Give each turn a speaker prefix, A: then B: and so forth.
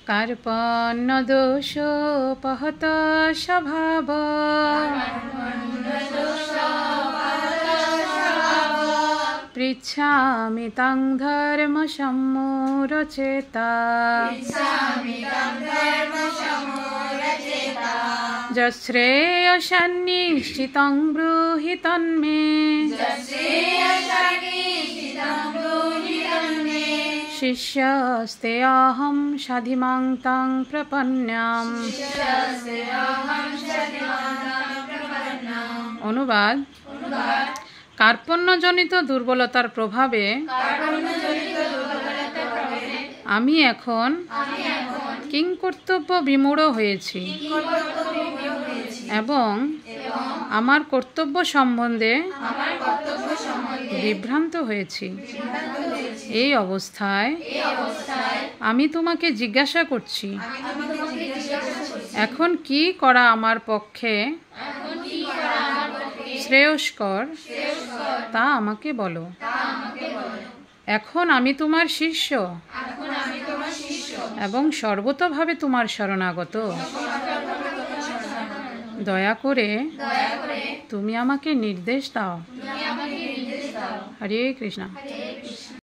A: कार्पण्य दोषोपहत स्वभाव पृच्छामि तं धर्म सम्मूढचेता यश्रेयसन्निश्चितं ब्रूहि तन्मे शिष्यस्ते अहं साधिमां तं प्रपन्नाम्। অনুবাদ। কার্পণ্যজনিত দুর্বলতার প্রভাবে আমি এখন কিংকর্তব্য বিমূঢ় হয়েছি এবং আমার কর্তব্য সম্বন্ধে বিভ্রান্ত হয়েছি। এই অবস্থায় আমি তোমাকে জিজ্ঞাসা করছি, এখন কি করা আমার পক্ষে শ্রেয়স্কর তা আমাকে বলো। এখন আমি তোমার শিষ্য এবং সর্বতোভাবে তোমার শরণাগত। দয়া করে তুমি আমাকে নির্দেশ দাও। হরে কৃষ্ণ।